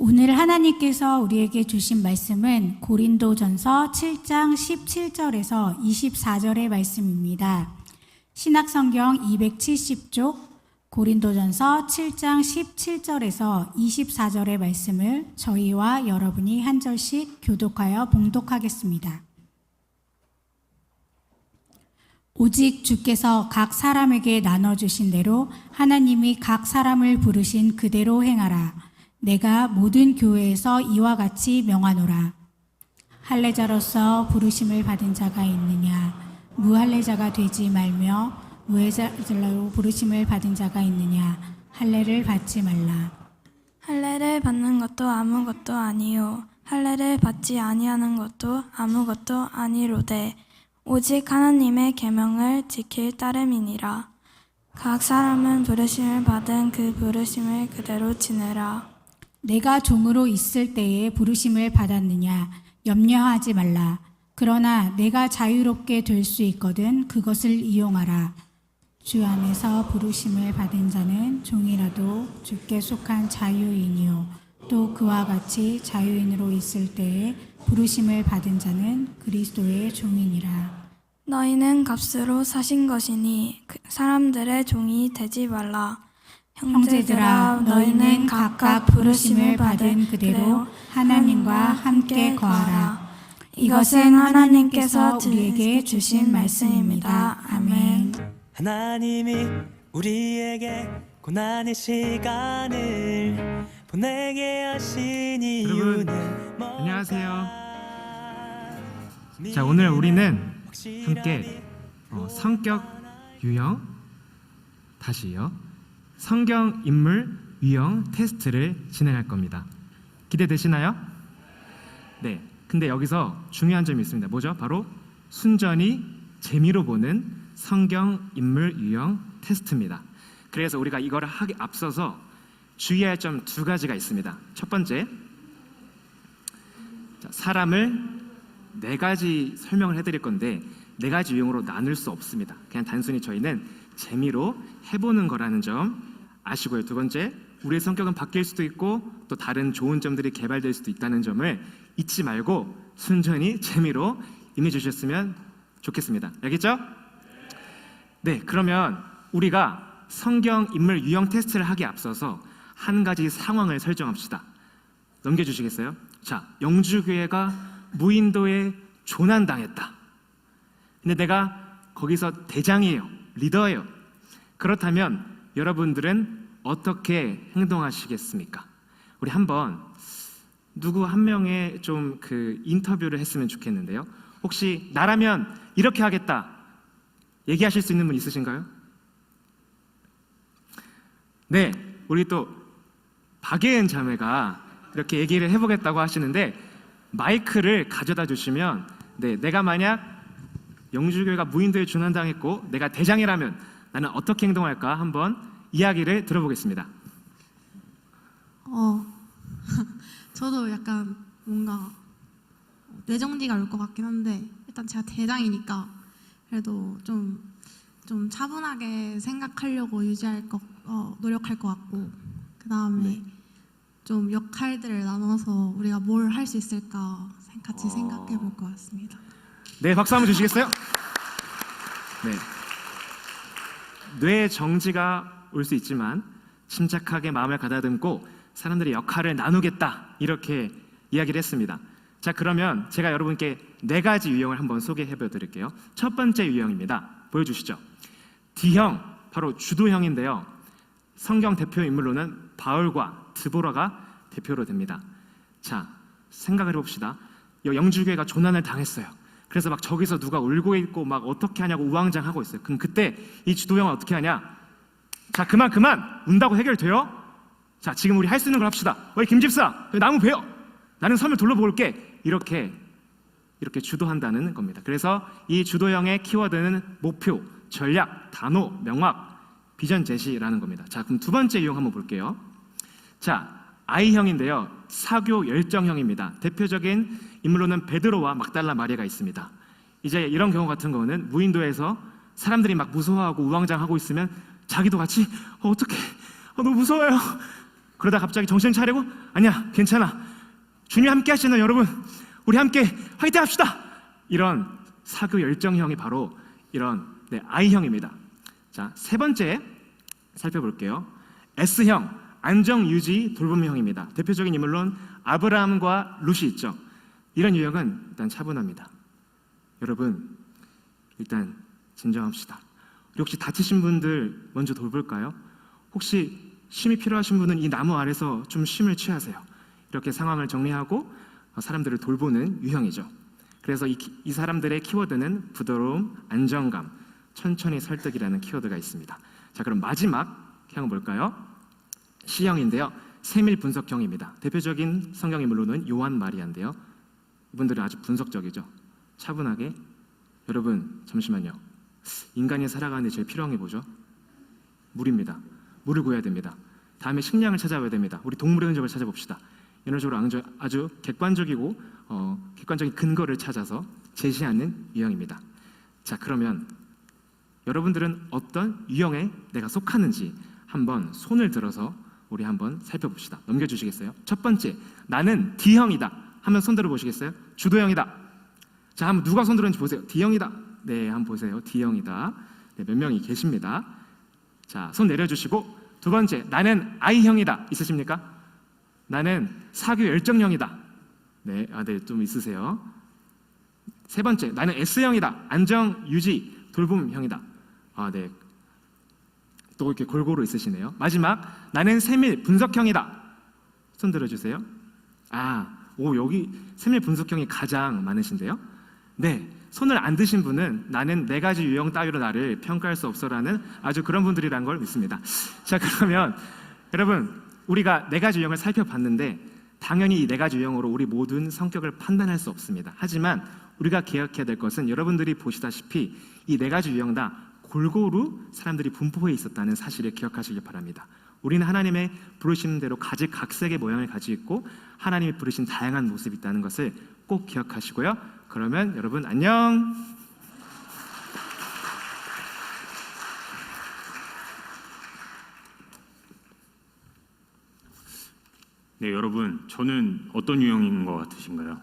오늘 하나님께서 우리에게 주신 말씀은 고린도전서 7장 17절에서 24절의 말씀입니다. 신약성경 270쪽 고린도전서 7장 17절에서 24절의 말씀을 저희와 여러분이 한 절씩 교독하여 봉독하겠습니다. 오직 주께서 각 사람에게 나눠주신 대로 하나님이 각 사람을 부르신 그대로 행하라. 내가 모든 교회에서 이와 같이 명하노라. 할례자로서 부르심을 받은 자가 있느냐? 무할례자가 되지 말며 무할례자로 부르심을 받은 자가 있느냐? 할례를 받지 말라. 할례를 받는 것도 아무것도 아니요 할례를 받지 아니하는 것도 아무것도 아니로되 오직 하나님의 계명을 지킬 따름이니라. 각 사람은 부르심을 받은 그 부르심을 그대로 지내라. 내가 종으로 있을 때에 부르심을 받았느냐? 염려하지 말라. 그러나 내가 자유롭게 될 수 있거든 그것을 이용하라. 주 안에서 부르심을 받은 자는 종이라도 주께 속한 자유인이요 또 그와 같이 자유인으로 있을 때에 부르심을 받은 자는 그리스도의 종이니라. 너희는 값으로 사신 것이니 사람들의 종이 되지 말라. 형제들아, 너희는 각각 부르심을 받은 그대로 하나님과 함께 거하라. 이것은 하나님께서 우리에게 주신 말씀입니다. 아멘. 하나님이 우리에게 고난의 시간을 보내게 하신 이유는 안녕하세요. 자, 오늘 우리는 함께 성격 유형 다시요. 성경 인물 유형 테스트를 진행할 겁니다. 기대되시나요? 네. 근데 여기서 중요한 점이 있습니다. 뭐죠? 바로 순전히 재미로 보는 성경 인물 유형 테스트입니다. 그래서 우리가 이거를 하기 앞서서 주의할 점 두 가지가 있습니다. 첫 번째, 사람을 네 가지 설명을 해드릴 건데 네 가지 유형으로 나눌 수 없습니다. 그냥 단순히 저희는 재미로 해보는 거라는 점 아시고요. 두 번째, 우리의 성격은 바뀔 수도 있고 또 다른 좋은 점들이 개발될 수도 있다는 점을 잊지 말고 순전히 재미로 임해주셨으면 좋겠습니다. 알겠죠? 네, 그러면 우리가 성경 인물 유형 테스트를 하기 앞서서 한 가지 상황을 설정합시다. 넘겨주시겠어요? 자, 영주교회가 무인도에 조난당했다. 근데 내가 거기서 대장이에요. 리더예요. 그렇다면 여러분들은 어떻게 행동하시겠습니까? 우리 한번 누구 한 명의 좀 그 인터뷰를 했으면 좋겠는데요. 혹시 나라면 이렇게 하겠다 얘기하실 수 있는 분 있으신가요? 네, 우리 또 박예은 자매가 이렇게 얘기를 해보겠다고 하시는데 마이크를 가져다 주시면, 네, 내가 만약 영주교회가 무인도에 조난당했고 내가 대장이라면 나는 어떻게 행동할까 한번 이야기를 들어보겠습니다. 저도 약간 뭔가 뇌정지가 올 것 같긴 한데 일단 제가 대장이니까 그래도 좀 차분하게 생각하려고 노력할 것 같고 그 다음에 좀 역할들을 나눠서 우리가 뭘 할 수 있을까 같이 생각해 볼 것 같습니다. 네, 박수 한번 주시겠어요? 네. 뇌 정지가 올 수 있지만 침착하게 마음을 가다듬고 사람들의 역할을 나누겠다 이렇게 이야기를 했습니다. 자, 그러면 제가 여러분께 네 가지 유형을 한번 소개해 드릴게요. 첫 번째 유형입니다. 보여주시죠. D형, 바로 주도형인데요. 성경 대표 인물로는 바울과 드보라가 대표로 됩니다. 자, 생각을 해봅시다. 영주교회가 조난을 당했어요. 그래서 막 저기서 누가 울고 있고 막 어떻게 하냐고 우왕좌왕하고 있어요. 그럼 그때 이 주도형은 어떻게 하냐? 자, 그만 운다고 해결돼요? 자, 지금 우리 할 수 있는 걸 합시다. 김집사, 여기 나무 베어. 나는 섬을 둘러볼게. 이렇게 주도한다는 겁니다. 그래서 이 주도형의 키워드는 목표, 전략, 단호, 명확, 비전 제시라는 겁니다. 자, 그럼 두 번째 유형 한번 볼게요. 자, I형인데요. 사교 열정형입니다. 대표적인 인물로는 베드로와 막달라 마리아가 있습니다. 이제 이런 경우 같은 거는 무인도에서 사람들이 막 무서워하고 우왕좌왕하고 있으면 자기도 같이 어떡해, 너무 무서워요. 그러다 갑자기 정신 차리고 아니야 괜찮아 주님 함께 하시는 여러분 우리 함께 화이팅 합시다 이런 사교 열정형이 바로 이런 I형입니다. 자, 세 번째 살펴볼게요. S형 안정 유지 돌봄형입니다. 대표적인 인물론 아브라함과 룻이 있죠. 이런 유형은 일단 차분합니다. 여러분 일단 진정합시다. 우리 혹시 다치신 분들 먼저 돌볼까요? 혹시 쉼이 필요하신 분은 이 나무 아래서 좀 쉼을 취하세요. 이렇게 상황을 정리하고 사람들을 돌보는 유형이죠. 그래서 이 사람들의 키워드는 부드러움, 안정감, 천천히 설득이라는 키워드가 있습니다. 자, 그럼 마지막 형은 뭘까요? C형인데요. 세밀 분석형입니다. 대표적인 성경 인물로는 요한 마리아인데요. 이분들은 아주 분석적이죠. 차분하게 여러분 잠시만요. 인간이 살아가는데 제일 필요한 게 뭐죠? 물입니다. 물을 구해야 됩니다. 다음에 식량을 찾아봐야 됩니다. 우리 동물의 흔적을 찾아봅시다. 이런 식으로 아주 객관적인 근거를 찾아서 제시하는 유형입니다. 자, 그러면 여러분들은 어떤 유형에 내가 속하는지 한번 손을 들어서 우리 한번 살펴봅시다. 넘겨주시겠어요? 첫 번째, 나는 D형이다 하면 손 들어보시겠어요? 주도형이다. 자, 한번 누가 손 들었는지 보세요. D형이다. 네, 한번 보세요. D형이다. 네, 몇 명이 계십니다. 자, 손 내려주시고 두 번째, 나는 I형이다. 있으십니까? 나는 사교 열정형이다. 네, 네, 좀 있으세요. 세 번째, 나는 S형이다. 안정 유지 돌봄형이다. 네, 또 이렇게 골고루 있으시네요. 마지막, 나는 세밀 분석형이다. 손 들어주세요. 여기 세밀 분석형이 가장 많으신데요. 네, 손을 안 드신 분은 나는 네 가지 유형 따위로 나를 평가할 수 없어라는 아주 그런 분들이란 걸 믿습니다. 자, 그러면 여러분 우리가 네 가지 유형을 살펴봤는데 당연히 이 네 가지 유형으로 우리 모든 성격을 판단할 수 없습니다. 하지만 우리가 기억해야 될 것은 여러분들이 보시다시피 이 네 가지 유형 다 골고루 사람들이 분포해 있었다는 사실을 기억하시길 바랍니다. 우리는 하나님의 부르신 대로 가지각색의 모양을 가지고 있고 하나님이 부르신 다양한 모습이 있다는 것을 꼭 기억하시고요. 그러면 여러분 안녕. 네, 여러분, 저는 어떤 유형인 것 같으신가요?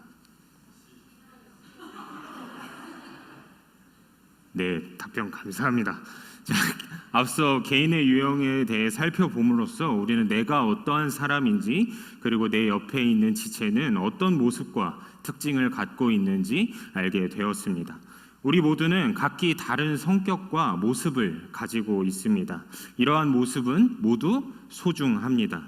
네, 답변 감사합니다. 자, 앞서 개인의 유형에 대해 살펴봄으로써 우리는 내가 어떠한 사람인지 그리고 내 옆에 있는 지체는 어떤 모습과 특징을 갖고 있는지 알게 되었습니다. 우리 모두는 각기 다른 성격과 모습을 가지고 있습니다. 이러한 모습은 모두 소중합니다.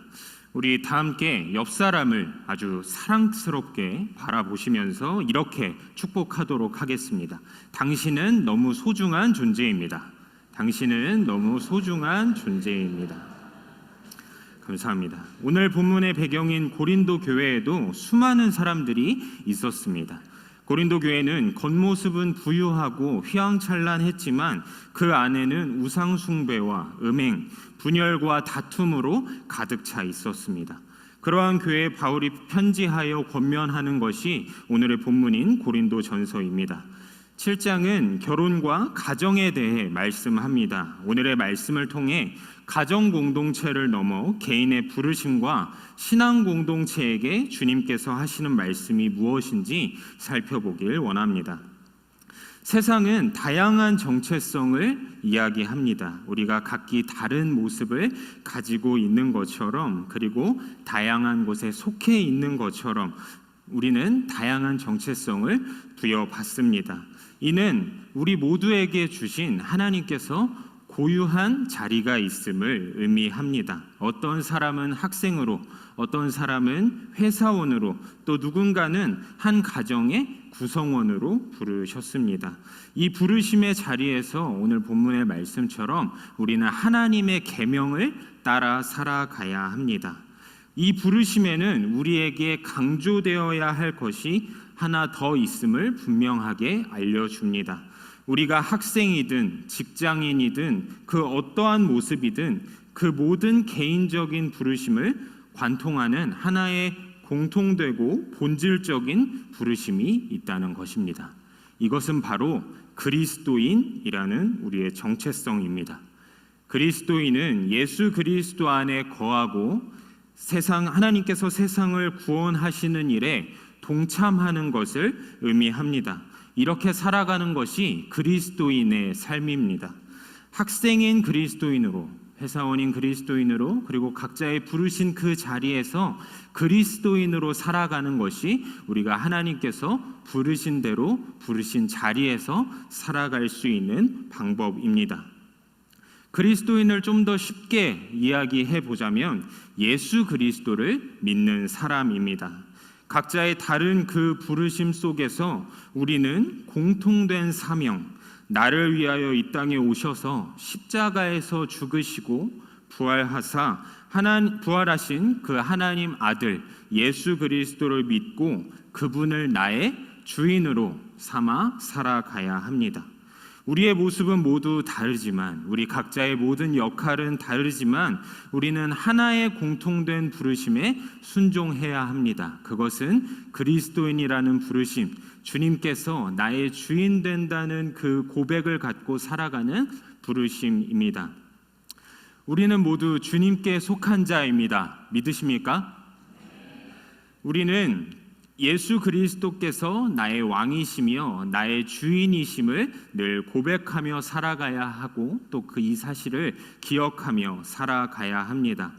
우리 다 함께 옆 사람을 아주 사랑스럽게 바라보시면서 이렇게 축복하도록 하겠습니다. 당신은 너무 소중한 존재입니다. 당신은 너무 소중한 존재입니다. 감사합니다. 오늘 본문의 배경인 고린도 교회에도 수많은 사람들이 있었습니다. 고린도 교회는 겉모습은 부유하고 휘황찬란했지만 그 안에는 우상 숭배와 음행, 분열과 다툼으로 가득 차 있었습니다. 그러한 교회에 바울이 편지하여 권면하는 것이 오늘의 본문인 고린도전서입니다. 7장은 결혼과 가정에 대해 말씀합니다. 오늘의 말씀을 통해 가정 공동체를 넘어 개인의 부르심과 신앙 공동체에게 주님께서 하시는 말씀이 무엇인지 살펴보길 원합니다. 세상은 다양한 정체성을 이야기합니다. 우리가 각기 다른 모습을 가지고 있는 것처럼 그리고 다양한 곳에 속해 있는 것처럼 우리는 다양한 정체성을 부여받습니다. 이는 우리 모두에게 주신 하나님께서 고유한 자리가 있음을 의미합니다. 어떤 사람은 학생으로, 어떤 사람은 회사원으로, 또 누군가는 한 가정의 구성원으로 부르셨습니다. 이 부르심의 자리에서 오늘 본문의 말씀처럼 우리는 하나님의 계명을 따라 살아가야 합니다. 이 부르심에는 우리에게 강조되어야 할 것이 하나 더 있음을 분명하게 알려줍니다. 우리가 학생이든 직장인이든 그 어떠한 모습이든 그 모든 개인적인 부르심을 관통하는 하나의 공통되고 본질적인 부르심이 있다는 것입니다. 이것은 바로 그리스도인이라는 우리의 정체성입니다. 그리스도인은 예수 그리스도 안에 거하고 하나님께서 세상을 구원하시는 일에 동참하는 것을 의미합니다. 이렇게 살아가는 것이 그리스도인의 삶입니다. 학생인 그리스도인으로, 회사원인 그리스도인으로, 그리고 각자의 부르신 그 자리에서 그리스도인으로 살아가는 것이 우리가 하나님께서 부르신 대로 부르신 자리에서 살아갈 수 있는 방법입니다. 그리스도인을 좀 더 쉽게 이야기해 보자면 예수 그리스도를 믿는 사람입니다. 각자의 다른 그 부르심 속에서 우리는 공통된 사명, 나를 위하여 이 땅에 오셔서 십자가에서 죽으시고 부활하신 그 하나님 아들 예수 그리스도를 믿고 그분을 나의 주인으로 삼아 살아가야 합니다. 우리의 모습은 모두 다르지만, 우리 각자의 모든 역할은 다르지만 우리는 하나의 공통된 부르심에 순종해야 합니다. 그것은 그리스도인이라는 부르심, 주님께서 나의 주인 된다는 그 고백을 갖고 살아가는 부르심입니다. 우리는 모두 주님께 속한 자입니다. 믿으십니까? 우리는 예수 그리스도께서 나의 왕이시며 나의 주인이심을 늘 고백하며 살아가야 하고 또 그 이 사실을 기억하며 살아가야 합니다.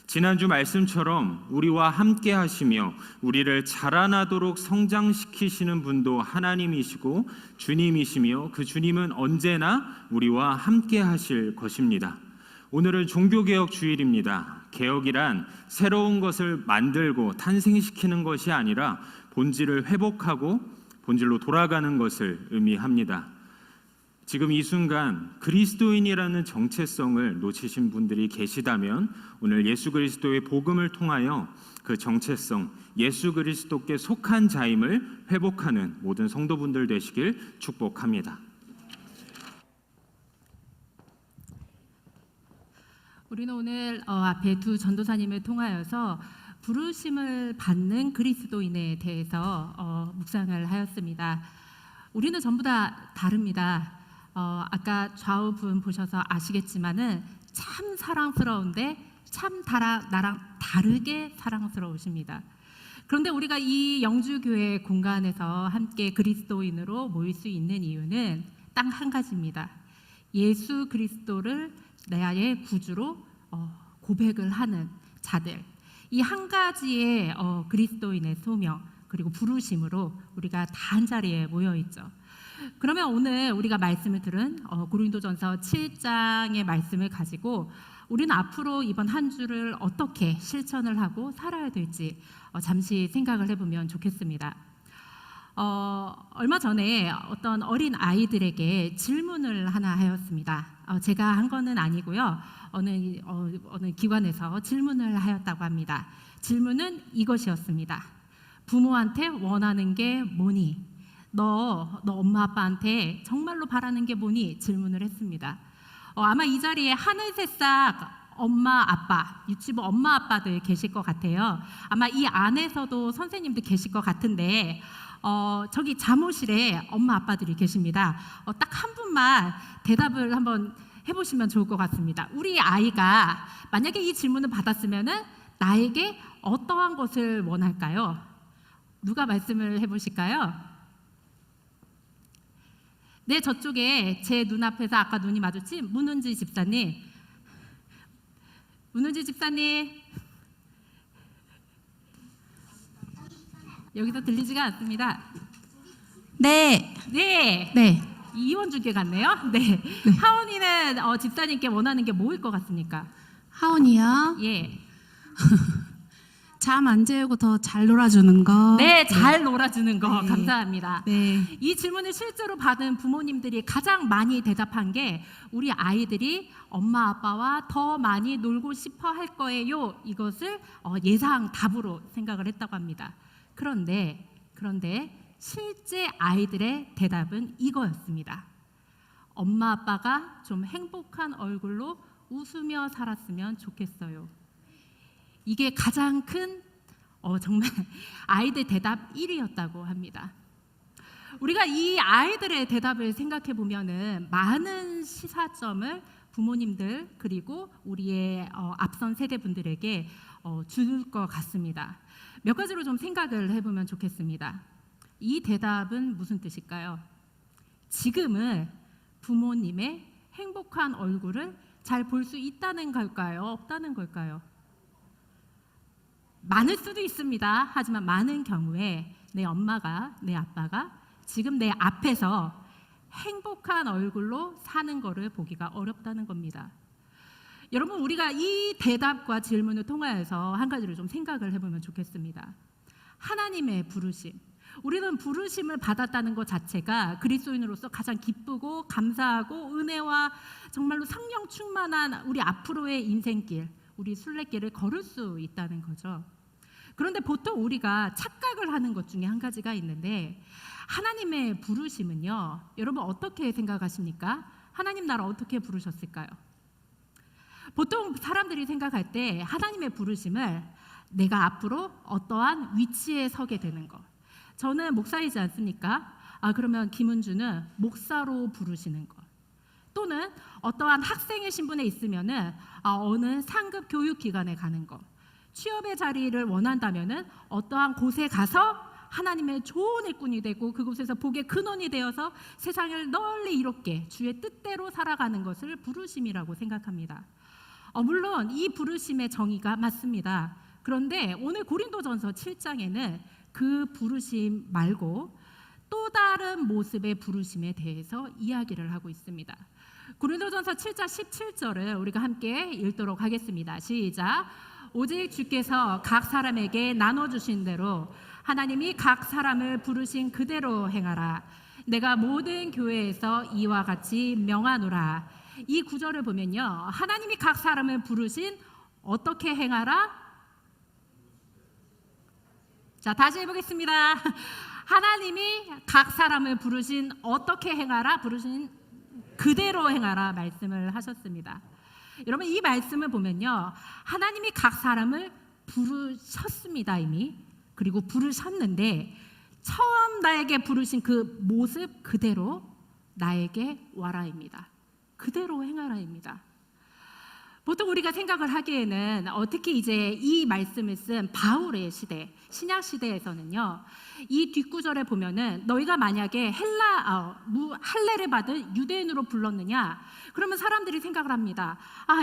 지난주 말씀처럼 우리와 함께 하시며 우리를 자라나도록 성장시키시는 분도 하나님이시고 주님이시며 그 주님은 언제나 우리와 함께 하실 것입니다. 오늘은 종교개혁 주일입니다. 개혁이란 새로운 것을 만들고 탄생시키는 것이 아니라 본질을 회복하고 본질로 돌아가는 것을 의미합니다. 지금 이 순간 그리스도인이라는 정체성을 놓치신 분들이 계시다면 오늘 예수 그리스도의 복음을 통하여 그 정체성, 예수 그리스도께 속한 자임을 회복하는 모든 성도분들 되시길 축복합니다. 우리는 오늘 앞에 두 전도사님을 통하여서 부르심을 받는 그리스도인에 대해서 묵상을 하였습니다. 우리는 전부 다 다릅니다. 아까 좌우분 보셔서 아시겠지만은 참 사랑스러운데 참 나랑 다르게 사랑스러우십니다. 그런데 우리가 이 영주교회 공간에서 함께 그리스도인으로 모일 수 있는 이유는 딱 한 가지입니다. 예수 그리스도를 나의 구주로 고백을 하는 자들, 이 한 가지의 그리스도인의 소명 그리고 부르심으로 우리가 다 한 자리에 모여 있죠. 그러면 오늘 우리가 말씀을 들은 고린도전서 7장의 말씀을 가지고 우리는 앞으로 이번 한 주를 어떻게 실천을 하고 살아야 될지 잠시 생각을 해보면 좋겠습니다. 얼마 전에 어떤 어린 아이들에게 질문을 하나 하였습니다. 제가 한 거는 아니고요. 어느 기관에서 질문을 하였다고 합니다. 질문은 이것이었습니다. 부모한테 원하는 게 뭐니? 너 엄마 아빠한테 정말로 바라는 게 뭐니? 질문을 했습니다. 아마 이 자리에 하늘새싹 엄마 아빠, 유치부 엄마 아빠들 계실 것 같아요. 아마 이 안에서도 선생님들 계실 것 같은데 저기 잠옷실에 엄마 아빠들이 계십니다. 딱 한 분만 대답을 한번 해보시면 좋을 것 같습니다. 우리 아이가 만약에 이 질문을 받았으면은 나에게 어떠한 것을 원할까요? 누가 말씀을 해보실까요? 네, 저쪽에 제 눈앞에서 아까 눈이 마주친 문은지 집사님. 문은지 집사님. 여기서 들리지가 않습니다. 네. 네. 네. 이원주께 같네요. 네. 하원이는 집사님께 원하는 게 뭐일 것 같습니까? 하온이요. 예. 잠 안 재우고 더 잘 놀아주는 거. 네, 잘 놀아주는 거. 네. 감사합니다. 네. 이 질문을 실제로 받은 부모님들이 가장 많이 대답한 게 우리 아이들이 엄마 아빠와 더 많이 놀고 싶어 할 거예요. 이것을 예상 답으로 생각을 했다고 합니다. 그런데 실제 아이들의 대답은 이거였습니다. 엄마 아빠가 좀 행복한 얼굴로 웃으며 살았으면 좋겠어요. 이게 가장 큰 정말 아이들 대답 1위였다고 합니다. 우리가 이 아이들의 대답을 생각해 보면은 많은 시사점을 부모님들 그리고 우리의 앞선 세대분들에게 줄 것 같습니다. 몇 가지로 좀 생각을 해보면 좋겠습니다. 이 대답은 무슨 뜻일까요? 지금은 부모님의 행복한 얼굴을 잘 볼 수 있다는 걸까요? 없다는 걸까요? 많을 수도 있습니다. 하지만 많은 경우에 내 엄마가, 내 아빠가 지금 내 앞에서 행복한 얼굴로 사는 거를 보기가 어렵다는 겁니다. 여러분, 우리가 이 대답과 질문을 통하여서 한 가지를 좀 생각을 해보면 좋겠습니다. 하나님의 부르심. 우리는 부르심을 받았다는 것 자체가 그리스도인으로서 가장 기쁘고 감사하고 은혜와 정말로 성령 충만한 우리 앞으로의 인생길, 우리 순례길을 걸을 수 있다는 거죠. 그런데 보통 우리가 착각을 하는 것 중에 한 가지가 있는데, 하나님의 부르심은요, 여러분 어떻게 생각하십니까? 하나님 나라 어떻게 부르셨을까요? 보통 사람들이 생각할 때 하나님의 부르심을 내가 앞으로 어떠한 위치에 서게 되는 것. 저는 목사이지 않습니까? 그러면 김은주는 목사로 부르시는 것. 또는 어떠한 학생의 신분에 있으면은 어느 상급 교육기관에 가는 것. 취업의 자리를 원한다면은 어떠한 곳에 가서 하나님의 좋은 일꾼이 되고 그곳에서 복의 근원이 되어서 세상을 널리 이롭게 주의 뜻대로 살아가는 것을 부르심이라고 생각합니다. 물론 이 부르심의 정의가 맞습니다. 그런데 오늘 고린도전서 7장에는 그 부르심 말고 또 다른 모습의 부르심에 대해서 이야기를 하고 있습니다. 고린도전서 7장 17절을 우리가 함께 읽도록 하겠습니다. 시작. 오직 주께서 각 사람에게 나눠주신 대로 하나님이 각 사람을 부르신 그대로 행하라. 내가 모든 교회에서 이와 같이 명하노라. 이 구절을 보면요, 하나님이 각 사람을 부르신 어떻게 행하라? 자, 다시 해보겠습니다. 하나님이 각 사람을 부르신 어떻게 행하라? 부르신 그대로 행하라 말씀을 하셨습니다. 여러분, 이 말씀을 보면요, 하나님이 각 사람을 부르셨습니다 이미. 그리고 부르셨는데 처음 나에게 부르신 그 모습 그대로 나에게 와라입니다. 그대로 행하라입니다. 보통 우리가 생각을 하기에는 특히 이제 이 말씀을 쓴 바울의 시대, 신약 시대에서는요, 이 뒷구절에 보면은 너희가 만약에 할례를 받은 유대인으로 불렀느냐, 그러면 사람들이 생각을 합니다.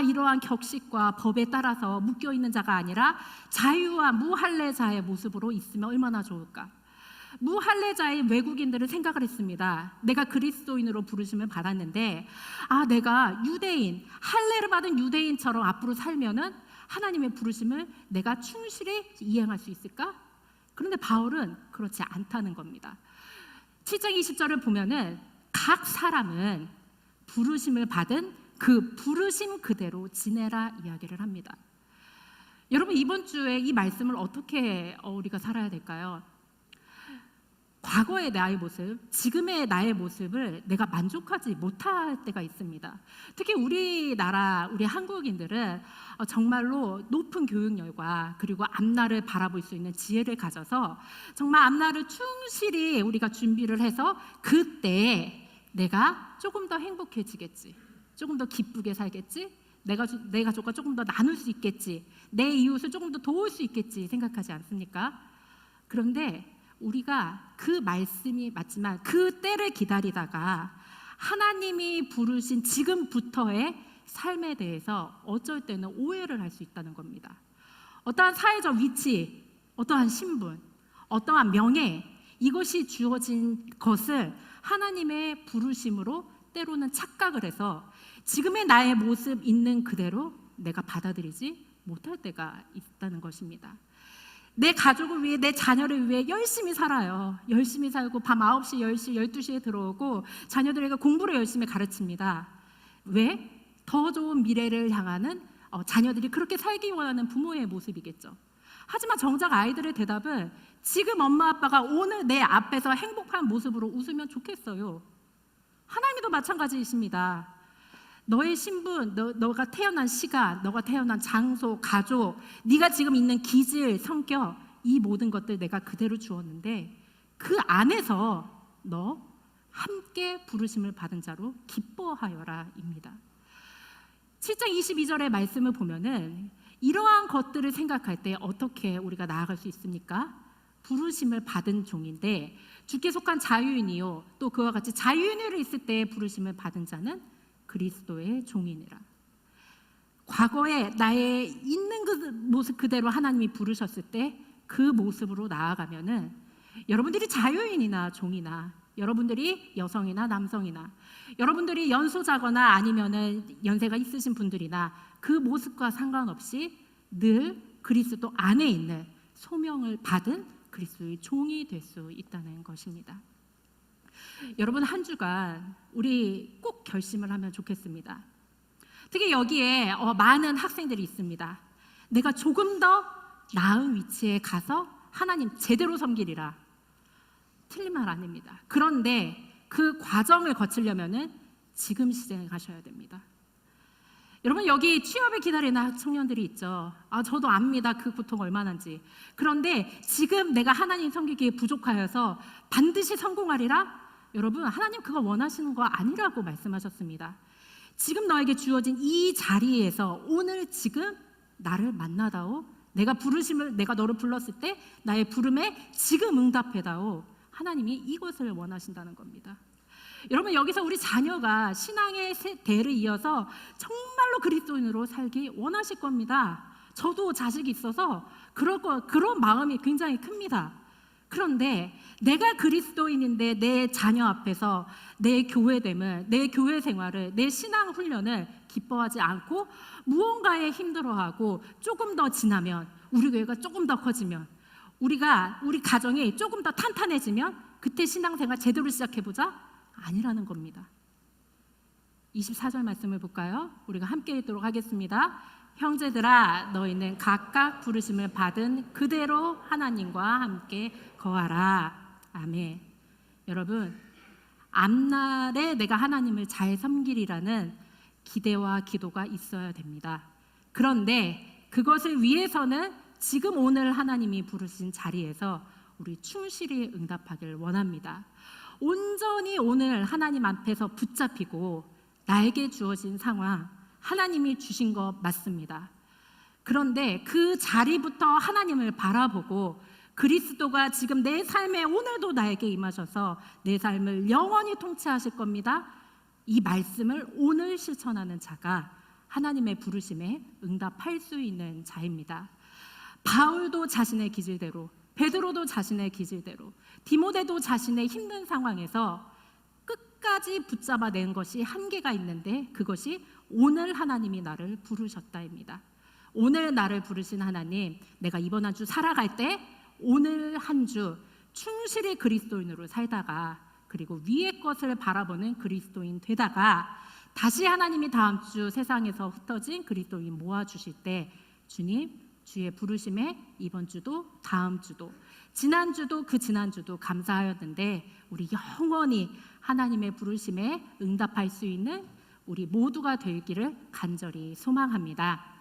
이러한 격식과 법에 따라서 묶여 있는 자가 아니라 자유와 무할례자의 모습으로 있으면 얼마나 좋을까. 무할례자의 외국인들은 생각을 했습니다. 내가 그리스도인으로 부르심을 받았는데 내가 유대인, 할례를 받은 유대인처럼 앞으로 살면은 하나님의 부르심을 내가 충실히 이행할 수 있을까? 그런데 바울은 그렇지 않다는 겁니다. 7장 20절을 보면은 각 사람은 부르심을 받은 그 부르심 그대로 지내라 이야기를 합니다. 여러분, 이번 주에 이 말씀을 어떻게 우리가 살아야 될까요? 과거의 나의 모습, 지금의 나의 모습을 내가 만족하지 못할 때가 있습니다. 특히 우리나라, 우리 한국인들은 정말로 높은 교육열과 그리고 앞날을 바라볼 수 있는 지혜를 가져서 정말 앞날을 충실히 우리가 준비를 해서 그때 내가 조금 더 행복해지겠지, 조금 더 기쁘게 살겠지, 내 가족과 조금 더 나눌 수 있겠지, 내 이웃을 조금 더 도울 수 있겠지 생각하지 않습니까? 그런데 우리가 그 말씀이 맞지만 그 때를 기다리다가 하나님이 부르신 지금부터의 삶에 대해서 어쩔 때는 오해를 할 수 있다는 겁니다. 어떠한 사회적 위치, 어떠한 신분, 어떠한 명예, 이것이 주어진 것을 하나님의 부르심으로 때로는 착각을 해서 지금의 나의 모습 있는 그대로 내가 받아들이지 못할 때가 있다는 것입니다. 내 가족을 위해, 내 자녀를 위해 열심히 살아요. 열심히 살고 밤 9시, 10시, 12시에 들어오고 자녀들에게 공부를 열심히 가르칩니다. 왜? 더 좋은 미래를 향하는 자녀들이 그렇게 살기 원하는 부모의 모습이겠죠. 하지만 정작 아이들의 대답은 지금 엄마 아빠가 오늘 내 앞에서 행복한 모습으로 웃으면 좋겠어요. 하나님도 마찬가지이십니다. 너의 신분, 너가 태어난 시간, 너가 태어난 장소, 가족, 네가 지금 있는 기질, 성격, 이 모든 것들 내가 그대로 주었는데 그 안에서 너 함께 부르심을 받은 자로 기뻐하여라 입니다. 7장 22절의 말씀을 보면은 이러한 것들을 생각할 때 어떻게 우리가 나아갈 수 있습니까? 부르심을 받은 종인데 주께 속한 자유인이요 또 그와 같이 자유인으로 있을 때 부르심을 받은 자는 그리스도의 종이니라. 과거에 나의 있는 그 모습 그대로 하나님이 부르셨을 때 그 모습으로 나아가면은 여러분들이 자유인이나 종이나 여러분들이 여성이나 남성이나 여러분들이 연소자거나 아니면은 연세가 있으신 분들이나 그 모습과 상관없이 늘 그리스도 안에 있는 소명을 받은 그리스도의 종이 될 수 있다는 것입니다. 여러분 한 주간 우리 꼭 결심을 하면 좋겠습니다. 특히 여기에 많은 학생들이 있습니다. 내가 조금 더 나은 위치에 가서 하나님 제대로 섬기리라. 틀린 말 아닙니다. 그런데 그 과정을 거치려면은 지금 시즌에 가셔야 됩니다. 여러분 여기 취업을 기다리는 청년들이 있죠. 저도 압니다. 그 고통 얼마나인지. 그런데 지금 내가 하나님 섬기기에 부족하여서 반드시 성공하리라? 여러분 하나님 그거 원하시는 거 아니라고 말씀하셨습니다. 지금 너에게 주어진 이 자리에서 오늘 지금 나를 만나다오. 내가 너를 불렀을 때 나의 부름에 지금 응답해다오. 하나님이 이것을 원하신다는 겁니다. 여러분 여기서 우리 자녀가 신앙의 대를 이어서 정말로 그리스도인으로 살기 원하실 겁니다. 저도 자식이 있어서 그런 마음이 굉장히 큽니다. 그런데 내가 그리스도인인데 내 자녀 앞에서 내 교회됨을, 내 교회 생활을, 내 신앙 훈련을 기뻐하지 않고 무언가에 힘들어하고 조금 더 지나면 우리 교회가 조금 더 커지면 우리 가정이 조금 더 탄탄해지면 그때 신앙생활 제대로 시작해보자? 아니라는 겁니다. 24절 말씀을 볼까요? 우리가 함께 읽도록 하겠습니다. 형제들아 너희는 각각 부르심을 받은 그대로 하나님과 함께 거하라. 아멘. 여러분 앞날에 내가 하나님을 잘 섬기리라는 기대와 기도가 있어야 됩니다. 그런데 그것을 위해서는 지금 오늘 하나님이 부르신 자리에서 우리 충실히 응답하길 원합니다. 온전히 오늘 하나님 앞에서 붙잡히고 나에게 주어진 상황 하나님이 주신 거 맞습니다. 그런데 그 자리부터 하나님을 바라보고 그리스도가 지금 내 삶에 오늘도 나에게 임하셔서 내 삶을 영원히 통치하실 겁니다. 이 말씀을 오늘 실천하는 자가 하나님의 부르심에 응답할 수 있는 자입니다. 바울도 자신의 기질대로, 베드로도 자신의 기질대로, 디모데도 자신의 힘든 상황에서 끝까지 붙잡아낸 것이 한계가 있는데 그것이 오늘 하나님이 나를 부르셨다입니다. 오늘 나를 부르신 하나님, 내가 이번 한 주 살아갈 때 오늘 한 주 충실히 그리스도인으로 살다가 그리고 위의 것을 바라보는 그리스도인 되다가 다시 하나님이 다음 주 세상에서 흩어진 그리스도인 모아주실 때 주님 주의 부르심에 이번 주도 다음 주도 지난주도 그 지난주도 감사하였는데 우리 영원히 하나님의 부르심에 응답할 수 있는 우리 모두가 되기를 간절히 소망합니다.